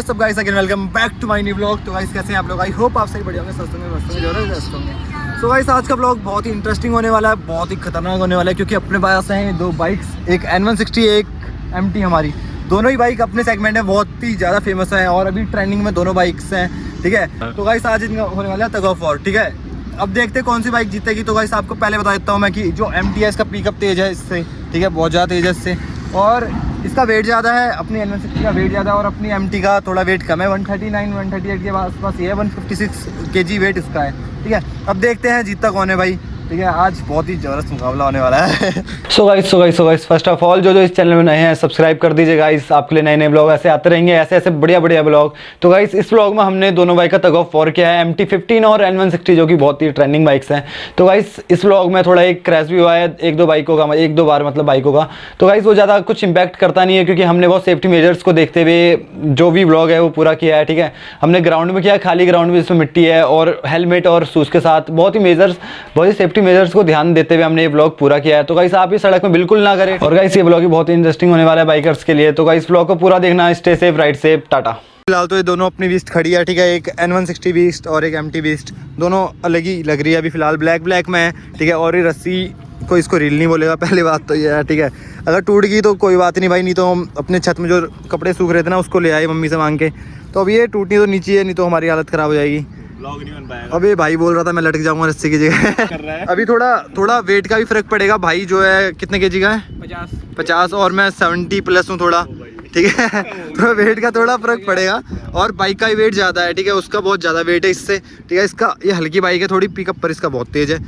What's up guys, again welcome back to my new vlog. तो guys कैसे हैं आप लोग? आई होप आप सही बढ़िया होंगे, स्वस्थ होंगे, मस्त होंगे, जबरदस्त होंगे। सो गाइस आज का व्लॉग बहुत ही इंटरेस्टिंग होने वाला है, बहुत ही खतरनाक होने वाला है, क्योंकि अपने पास हैं दो बाइक्स, एक N160 एक MT। हमारी दोनों ही बाइक अपने सेगमेंट में बहुत ही ज़्यादा फेमस है और अभी ट्रेंडिंग में दोनों बाइक्स हैं, ठीक है। तो गाइस आज इनका होने वाला है टग ऑफ वॉर, ठीक है। अब देखते हैं कौन सी बाइक जीतेगी। तो गाइस आपको पहले बता देता हूँ मैं कि जो MT है इसका पिकअप तेज है इससे, ठीक है, बहुत ज़्यादा तेज है इससे, और इसका वेट ज़्यादा है। अपनी N160 का वेट ज़्यादा है और अपनी MT का थोड़ा वेट कम है, 139 138 के आसपास ये है, 156 kg वेट इसका है, ठीक है। अब देखते हैं जीतता कौन है भाई, ठीक है। आज बहुत ही ज़बरदस्त मुकाबला होने वाला है। सो गाइस फर्स्ट ऑफ ऑल जो इस चैनल में नए हैं सब्सक्राइब कर दीजिए गाइस, आपके लिए नए नए ब्लॉग ऐसे आते रहेंगे, ऐसे बढ़िया ब्लॉग। तो गाइस इस ब्लॉग में हमने दोनों बाइक का टग ऑफ वॉर किया है, MT-15 और N160 जो कि बहुत ही ट्रेंडिंग बाइक्स हैं। तो गाइस इस ब्लॉग में थोड़ा एक क्रैश भी हुआ है एक दो बार मतलब बाइकों का। तो गाइस वो ज़्यादा कुछ इंपैक्ट करता नहीं है, क्योंकि हमने बहुत सेफ्टी मेजर्स को देखते हुए जो भी ब्लॉग है वो पूरा किया है, ठीक है। हमने ग्राउंड में किया है, खाली ग्राउंड में, जिसमें मिट्टी है, और हेलमेट और शूज़ के साथ बहुत ही सेफ्टी मेजर्स को ध्यान देते हुए हमने ये ब्लॉग पूरा किया है। तो गाइस आप इस सड़क में बिल्कुल ना करें, और गाइस ये ब्लॉग भी बहुत ही इंटरेस्टिंग होने वाला है बाइकर्स के लिए। तो गाइस ब्लॉग को पूरा देखना। Stay safe, ride safe, Tata. फिलहाल तो ये दोनों अपनी बीस्ट खड़ी है, ठीक है। एक N160 बीस्ट और एक MT बीस्ट, दोनों अलग ही लग रही है अभी फिलहाल, ब्लैक में है, ठीक है। और ये रस्सी को इसको रील नहीं बोलेगा, पहली बात तो ये है, ठीक है। अगर टूट गई तो कोई बात नहीं भाई, नहीं तो हम अपने छत में जो कपड़े सूख रहे थे ना उसको ले आए मम्मी से मांग के। तो अब ये टूटनी तो नीचे है, नहीं तो हमारी हालत ख़राब हो जाएगी। नहीं बन पाएगा। अब ये भाई बोल रहा था मैं लटक जाऊंगा रस्सी की जगह। अभी थोड़ा वेट का भी फर्क पड़ेगा। भाई जो है कितने केजी का है? 50 और मैं 70 प्लस हूँ थोड़ा, ठीक है। तो वेट का थोड़ा फर्क पड़ेगा, और बाइक का ही वेट ज़्यादा है, ठीक है। उसका बहुत ज़्यादा वेट है इससे, ठीक है। इसका ये हल्की बाइक है थोड़ी, पिकअप पर इसका बहुत तेज़ है,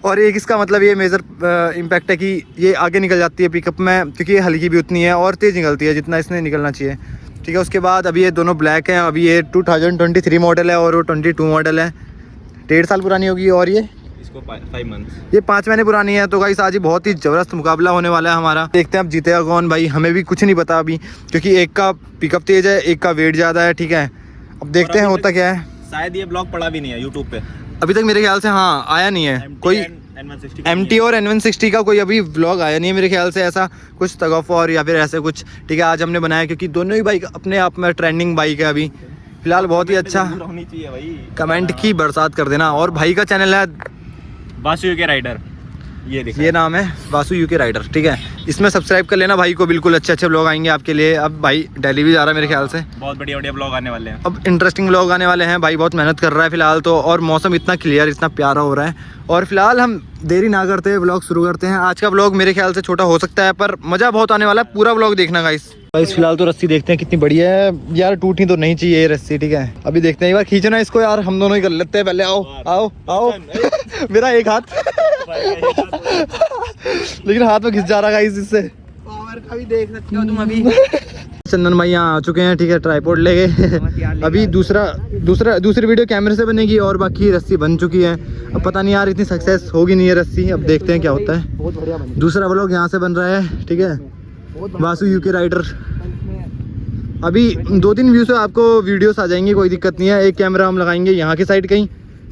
और एक इसका मतलब ये मेजर इम्पैक्ट है कि ये आगे निकल जाती है पिकअप में, क्योंकि ये हल्की भी उतनी है और तेज़ निकलती है जितना इसने निकलना चाहिए, ठीक है। उसके बाद अभी ये दोनों ब्लैक हैं। अभी ये 2023 मॉडल है और वो 22 मॉडल है, 1.5 साल पुरानी होगी, और ये इसको 5 मंथ, ये 5 महीने पुरानी है। तो गाइस आज ही बहुत ही ज़बरदस्त मुकाबला होने वाला है हमारा। देखते हैं अब जीतेगा कौन भाई, हमें भी कुछ नहीं पता अभी, क्योंकि एक का पिकअप तेज है, एक का वेट ज़्यादा है, ठीक है। अब देखते हैं होता क्या है। शायद ये ब्लॉग पड़ा भी नहीं है यूट्यूब पे अभी तक, मेरे ख्याल से हाँ आया नहीं है कोई। MT और N160 का कोई अभी व्लॉग आया नहीं है मेरे ख्याल से, ऐसा कुछ टग ऑफ वॉर या फिर ऐसे कुछ, ठीक है। आज हमने बनाया क्योंकि दोनों ही बाइक अपने आप में ट्रेंडिंग बाइक है अभी फिलहाल, बहुत ही अच्छा। होनी चाहिए भाई, कमेंट की बरसात कर देना। और भाई का चैनल है वासु यूके राइडर, ये नाम है वासु यूके राइडर, ठीक है। इसमें सब्सक्राइब कर लेना भाई को, बिल्कुल अच्छे ब्लॉग आएंगे आपके लिए। अब भाई दिल्ली भी जा रहा है मेरे ख्याल से, बहुत बढ़िया ब्लॉग आने वाले हैं, अब इंटरेस्टिंग ब्लॉग आने वाले हैं। भाई बहुत मेहनत कर रहा है फिलहाल तो, और मौसम इतना क्लियर, इतना प्यारा हो रहा है। और फिलहाल हम देरी ना करते हुए ब्लॉग शुरू करते हैं। आज का ब्लॉग मेरे ख्याल से छोटा हो सकता है, पर मज़ा बहुत आने वाला है, पूरा ब्लॉग देखना गाइस। फिलहाल तो रस्सी देखते हैं कितनी बढ़िया है यार, टूटनी तो नहीं चाहिए ये रस्सी, ठीक है। अभी देखते हैं, एक बार खींचना इसको यार, हम दोनों ही कर लेते हैं पहले। आओ मेरा एक हाथ लेकिन हाथ में घिस जा रहा है इससे, पावर का भी देख सकते हो तुम अभी। चंदन भाई यहाँ आ चुके हैं, ठीक है, ट्राइपॉड ले गए। अभी दूसरी वीडियो कैमरे से बनेगी, और बाकी रस्सी बन चुकी है। अब पता नहीं यार इतनी सक्सेस होगी नहीं है रस्सी, अब देखते हैं क्या होता है। दूसरा व्लॉग यहाँ से बन रहा है, ठीक है, वासु यूके राइडर। अभी 2-3 व्यू से आपको वीडियोस आ जाएंगी, कोई दिक्कत नहीं है। एक कैमरा हम लगाएंगे यहाँ की साइड कहीं,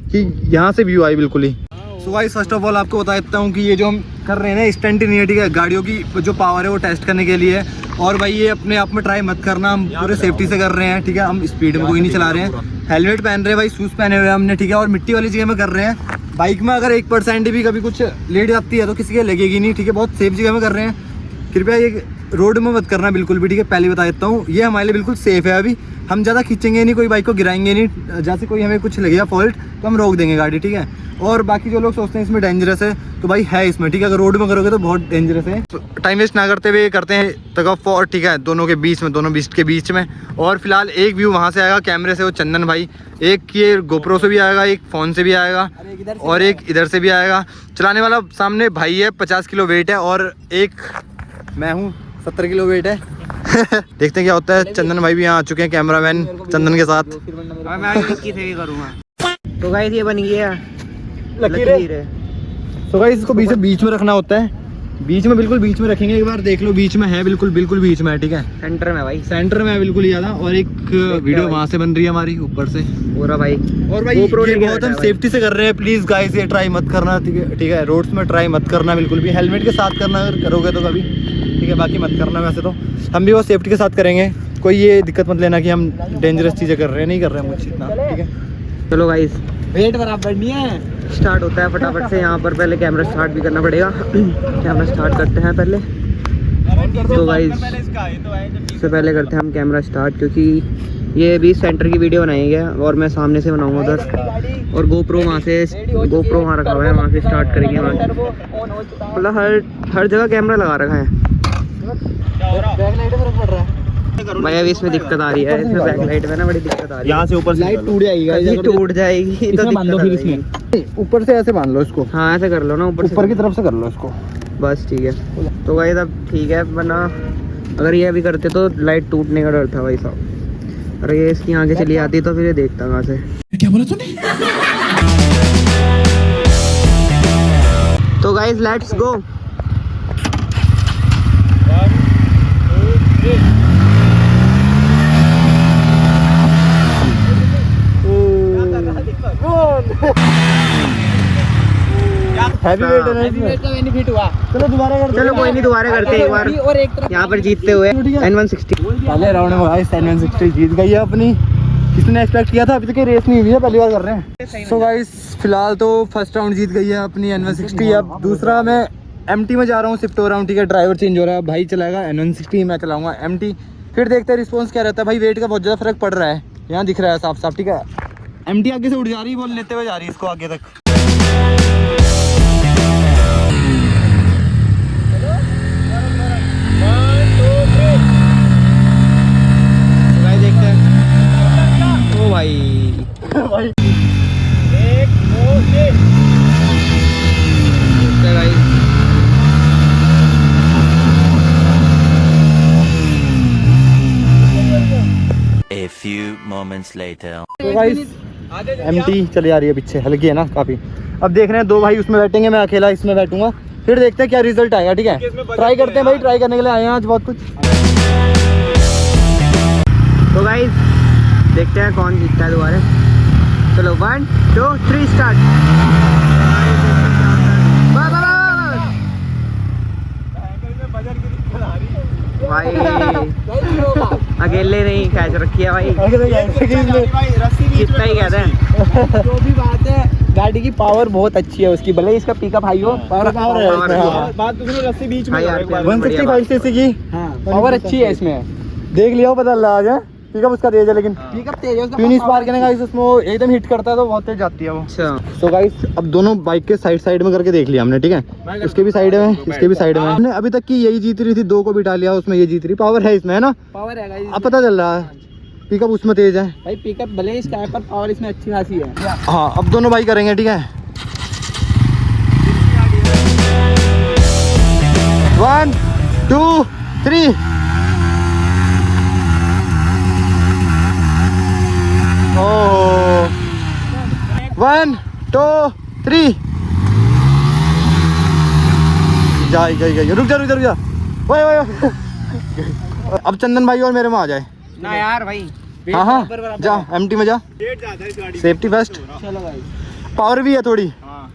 कि यहाँ से व्यू आए बिल्कुल ही। So guys first of all आपको बता देता हूँ कि ये जो हम कर रहे हैं ना स्टंट नहीं है, ठीक है। गाड़ियों की जो पावर है वो टेस्ट करने के लिए, और भाई ये अपने आप में ट्राई मत करना, हम पूरे सेफ्टी से कर रहे हैं, ठीक है। हम स्पीड में कोई नहीं चला रहे हैं, हेलमेट पहन रहे हैं भाई, शूज़ पहने हुए हैं हमने, ठीक है। और मिट्टी वाली जगह में कर रहे हैं। बाइक में अगर 1% भी कभी कुछ लेट जाती है तो किसी के लगेगी नहीं, ठीक है। बहुत सेफ जगह में कर रहे हैं, कृपया ये रोड में मत करना बिल्कुल भी, ठीक है। पहले बता देता हूँ, ये हमारे लिए बिल्कुल सेफ़ है। अभी हम ज़्यादा खींचेंगे नहीं, कोई बाइक को गिराएंगे नहीं, जैसे कोई हमें कुछ लगेगा फॉल्ट तो हम रोक देंगे गाड़ी, ठीक है। और बाकी जो लोग सोचते हैं इसमें डेंजरस है, तो भाई है इसमें, ठीक है। अगर रोड में करोगे तो बहुत डेंजरस है। टाइम वेस्ट ना करते हुए करते हैं टग ऑफ वॉर, ठीक है, दोनों के बीच में, दोनों बीस्ट के बीच में। और फिलहाल एक व्यू वहाँ से आएगा कैमरे से, वो चंदन भाई, एक ये गोप्रो से भी आएगा, एक फ़ोन से भी आएगा, और एक इधर से भी आएगा। चलाने वाला सामने भाई है, 50 किलो वेट है, और एक मैं हूँ 70 किलो वेट है। देखते हैं क्या होता है। चंदन भाई भी यहाँ आ चुके हैं, कैमरामैन चंदन के साथ। तो गाइस ये बन गया लकीर है। तो गाइस इसको बीच में रखना होता है, बीच में, बिल्कुल बीच में रखेंगे। एक बार देख लो, बीच में है, बिल्कुल बीच में है, ठीक है। सेंटर में भाई, सेंटर में है बिल्कुल ज़्यादा। और एक वीडियो वहाँ से बन रही है हमारी ऊपर से पूरा भाई। और भाई ये बहुत हम सेफ्टी से कर रहे हैं, प्लीज़ गाइस ये ट्राई मत करना, ठीक है। रोड्स में ट्राई मत करना बिल्कुल भी, हेलमेट के साथ करना अगर करोगे तो कभी, ठीक है। बाकी मत करना, वैसे तो हम भी बहुत सेफ्टी के साथ करेंगे, कोई ये दिक्कत मत लेना कि हम डेंजरस चीज़ें कर रहे हैं, नहीं कर रहे हैं मुझे इतना, ठीक है। चलो गाइस वेट बराबर नहीं है। स्टार्ट होता है फटाफट से। यहाँ पर पहले कैमरा स्टार्ट भी करना पड़ेगा। कैमरा स्टार्ट करते हैं पहले। तो गाइस सबसे पहले करते हैं हम कैमरा स्टार्ट, क्योंकि ये भी सेंटर की वीडियो बनाई है और मैं सामने से बनाऊंगा उधर, और गोप्रो वहाँ रखा हुआ है, वहाँ से स्टार्ट करेंगे। वहाँ मतलब हर जगह कैमरा लगा रखा है भाई। अभी इसमें दिक्कत आ रही है, इसमें बैक लाइट में ना बड़ी दिक्कत आ रही है। यहाँ से ऊपर लाइट टूट जाएगी guys, ये अगर टूट जाएगी तो इसमें बांध दो दिक्कत फिर आ जाएगी। इसमें। ऊपर से ऐसे बांध लो इसको, हाँ ऐसे कर लो ना, ऊपर की तरफ से कर लो इसको। बस ठीक है। तो भाई तब ठीक है, वरना अगर ये अभी करते तो लाइट टूटने का डर था भाई साहब। अगर ये इसकी आगे चली आती तो फिर ये देखता कहाँ से। क्या बोला तूने? तो guys let's go. Heavy weight है ना हेवी वेट का बेनिफिट हुआ। चलो दोबारा करते चलो कोई नहीं, दोबारा करते हैं एक बार। और एक तरफ यहाँ पर जीतते हुए N160। पहले राउंड में गाइस 1060 जीत गई है अपनी। किसी ने एक्सपेक्ट किया था? अभी तक ये रेस नहीं हुई है, पहली बार कर रहे हैं। सो गाइस फिलहाल तो फर्स्ट राउंड जीत गई है अपनी N160। अब दूसरा मैं MT में जा रहा हूँ, शिफ्ट हो रहा हूँ, ठीक है। ड्राइवर चेंज हो रहा है, भाई चलाएगा N160, मैं चलाऊंगा MT। फिर देखते हैं रिस्पॉन्स क्या रहता है। भाई वेट का बहुत ज़्यादा फर्क पड़ रहा है, यहाँ दिख रहा है साफ साफ, ठीक है। MT आगे से उड़ जा रही है, बोल लेते हुए जा रही है इसको आगे तक। देखते हैं। ओ भाई A few moments later. तो गाइस MT चली आ रही है पीछे, हल्की है ना काफ़ी। अब देख रहे हैं दो भाई उसमें बैठेंगे, मैं अकेला इसमें बैठूंगा। फिर देखते हैं क्या रिजल्ट आएगा, ठीक है। ट्राई करते हैं भाई, ट्राई करने के लिए आए हैं आज बहुत कुछ। तो गाइस देखते हैं कौन जीतता है दोबारा। चलो 1 2 3 स्टार्ट। भाई अकेले नहीं कैच रखी है भाई, कितना ही कहते हैं। जो भी बात है, गाड़ी की पावर बहुत अच्छी है उसकी, भले इसका पिकअप हाई हो, पावर है हाँ। बात तो सुनो, रस्सी बीच में भाई यार, एक बार। 165 सीसी की पावर अच्छी है इसमें। देख लिया हो, पता लगा आज है। पिकअप उसका तेज है, लेकिन पिकअप तेज है उसका। ट्यून स्पार्क है ना गाइस, उसमें वो एकदम हिट करता है तो बहुत तेज जाती है वो। अच्छा तो गाइस अब दोनों बाइक के साइड में करके देख लिया हमने, ठीक है। उसके भी साइड में, इसके भी साइड में। हमने अभी तक की यही जीत रही थी, 2 को बिठा लिया, उसमें ये जीत रही। पावर है इसमें, है ना। पावर है गाइस। अब पता चल रहा है पिकअप उसमें तेज है। भाई पिकअप भले इसका है, पर पावर इसमें अच्छी खासी है। हाँ अब दोनों बाइक करेंगे, ठीक है। 1 2 3। ओह 1 2 3। गई रुक जा। ओए अब चंदन भाई और मेरे में आ जाए ना यार भाई। हाँ जा MT में जा, सेफ्टी फर्स्ट। चलो भाई, पावर भी है थोड़ी,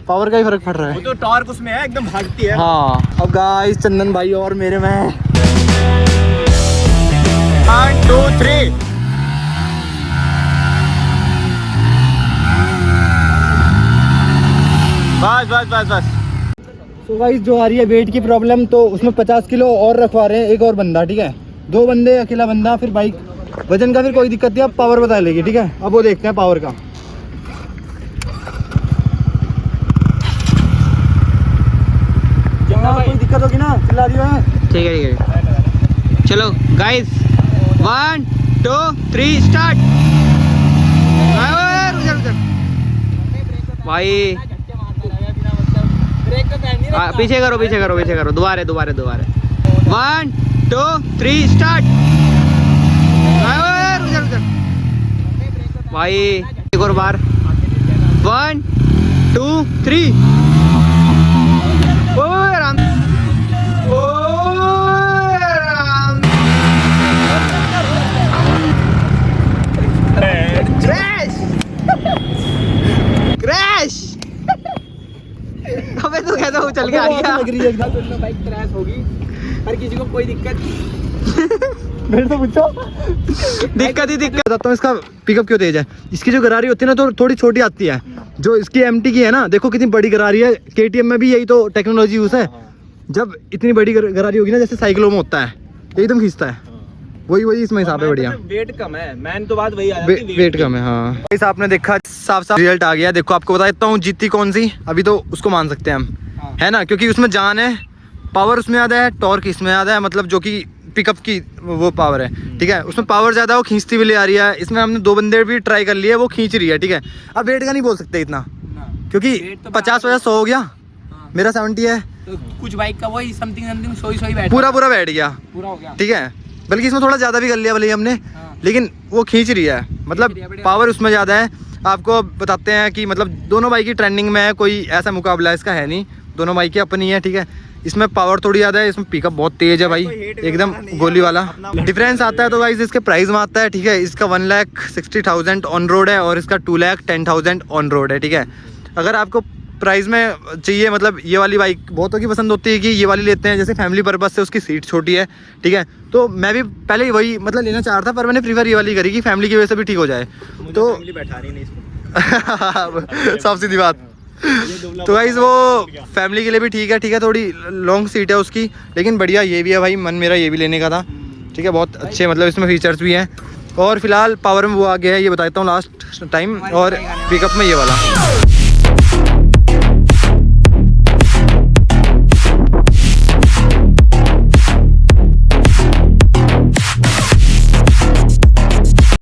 पावर का ही फर्क पड़ रहा वो है। तो टॉर्क उसमें है, एकदम भागती है। हाँ अब गाइस चंदन भाई और मेरे में 1 2 3। बस। तो गाइस जो आ रही है वेट की प्रॉब्लम, तो उसमें 50 किलो और रखवा रहे हैं, एक और बंदा, ठीक है। 2 बंदे, अकेला बंदा। फिर बाइक वजन का फिर कोई दिक्कत नहीं, अब पावर बता लेगी, ठीक है। अब वो देखते हैं पावर का। कोई दिक्कत होगी ना चिल्ला दियो है। ठीक है चलो गाइस 1 2 3 स्टार्ट। भाई पीछे करो दोबारा 1 2 3 स्टार्ट। भाई एक और बार 1 2 3। राम क्रैश। अबे तू कहता हूँ चल के आ गया। दोनों बाइक क्रैश होगी, हर किसी को कोई दिक्कत मेरे तो पूछो। दिक्कत ही दिक्कत। बताता हूँ इसका पिकअप क्यों तेज है। इसकी जो गरारी होती है ना तो थोड़ी छोटी आती है, जो इसकी MT की है ना, देखो कितनी बड़ी गरारी है। KTM में भी यही तो टेक्नोलॉजी यूज है। जब इतनी बड़ी गरारी होगी ना, जैसे साइकिलों में होता है, एकदम खींचता है, वही इसमें हिसाब है। बढ़िया वेट कम है, मैन तो बात वही आ जाती है, वेट कम है। हाँ गाइस आपने देखा साफ रिजल्ट आ गया। देखो आपको बता देता हूँ जीती कौन सी, अभी तो उसको मान सकते हैं हम, है ना, क्योंकि उसमें जान है, पावर उसमें ज़्यादा है, टॉर्क इसमें ज़्यादा है, मतलब जो कि पिकअप की वो पावर है, ठीक है। उसमें पावर ज़्यादा है, वो खींचती हुई ले आ रही है। इसमें हमने 2 बंदे भी ट्राई कर लिए, वो खींच रही है, ठीक है। अब वेट का नहीं बोल सकते इतना, क्योंकि 50-100 हो गया, मेरा 70 है, तो कुछ बाइक का वही समथिंग सोई बैठ पूरा बैठ गया, पूरा हो गया। ठीक है। बल्कि इसमें थोड़ा ज़्यादा भी कर लिया भले ही हमने, लेकिन वो खींच रही है, मतलब पावर उसमें ज़्यादा है। आपको बताते हैं कि मतलब दोनों बाइक की ट्रेंडिंग में है, कोई ऐसा मुकाबला इसका है नहीं, दोनों बाइक की अपनी है, ठीक है। इसमें पावर थोड़ी ज़्यादा है, इसमें पिकअप बहुत तेज है भाई, एकदम गोली वाला। डिफरेंस आता है तो गाइस इसके प्राइस में आता है, ठीक है। इसका 1,60,000 ऑन रोड है और इसका 2,10,000 ऑन रोड है, ठीक है। अगर आपको प्राइस में चाहिए, मतलब ये वाली बाइक बहुतों की पसंद होती है कि ये वाली लेते हैं, जैसे फैमिली पर्पस से, उसकी सीट छोटी है, ठीक है। तो मैं भी पहले वही मतलब लेना चाह रहा था, पर मैंने प्रीफर ये वाली करी कि फैमिली की वजह से भी ठीक हो जाए। तो बैठा रही नहीं इसको। साफ सीधी बात। तो गाइस वो फैमिली के लिए भी ठीक है, थोड़ी लॉन्ग सीट है उसकी, लेकिन बढ़िया ये भी है भाई, मन मेरा ये भी लेने का था, ठीक है। बहुत अच्छे मतलब इसमें फीचर्स भी हैं। और फिलहाल पावर में वो आ गया है, ये बताता हूँ लास्ट टाइम, और पिकअप में ये वाला।